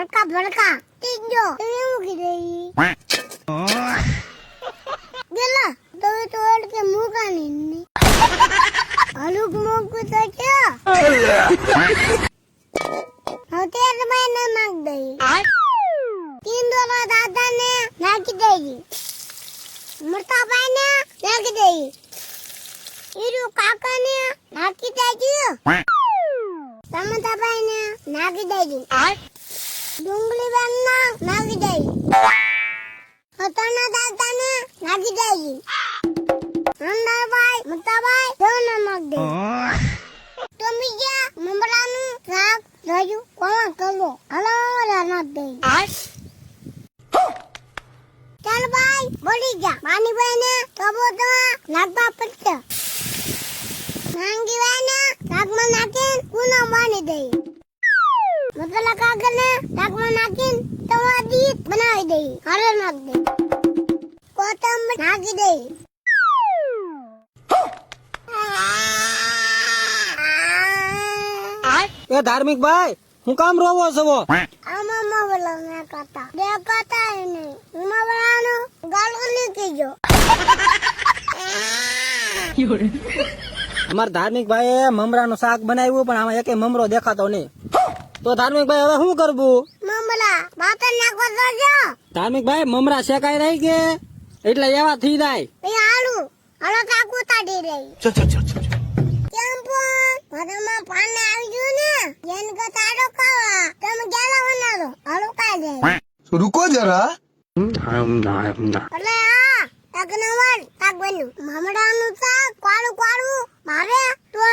ભડકા ભડકા તીજો એવું કીધું ગેલા તો ઓડ કે મુકાની ની હલુક મોકુ તો કે હોતે મહિને નાખ દઈ તીન દોલા દાદા ને નાખી દેજી મરતા ભાઈ ને નાખી દેજી ઈરુ કાકા ને નાખી દેજી સમતા ભાઈ ને નાખી દેજી ડુંગળી બેન ના નાખી દેજી હતના દાદા ને નાખી દેજી અંદર ભાઈ મરતા ભાઈ દોને નાખ દે તો બીજા મમરાનું શાક રાજુ કોણ કરો હલો નાખ દે ચાલ ભાઈ બોલી જા માની ભાઈ ને તબો તો નાખવા પડશે માંગી ભાઈ ને શાકમાં નાખીને કુના બાંધી દે મસાલા કાગળ ને શાકમાં નાખીને તવા દીત બનાવી દે હારે નાખ દે કોથમરી નાખી દે એ ધાર્મિક ભાઈ હું કામ રોવો છો આમાં બોલો મેં કતા બે કતા ને ઉમા બરાનો ગાલો લીકી જો અમાર ધાર્મિક ભાઈ મમરાનું શાક બનાવ્યું પણ આમાં એકે મમરો દેખાતો નહીં તો ધાર્મિક ભાઈ હવે શું કરવું મમરા બાતર નાખવા તો જો ધાર્મિક ભાઈ મમરા શેકાઈ રહી કે એટલે એવા થઈ જાય એ હાલો હાલો કાકુ તાડી રહી કેમ પણ ઘરમાં પાણી આવી ગયું ને જેન કે તારો ખાવા તમે ગેલા બનાવો હાલો કાઈ જાય रुको जरा એટલે આ એક નંબર શાક બન્યું મમરાનું શાક કાળું કાળું મારે તો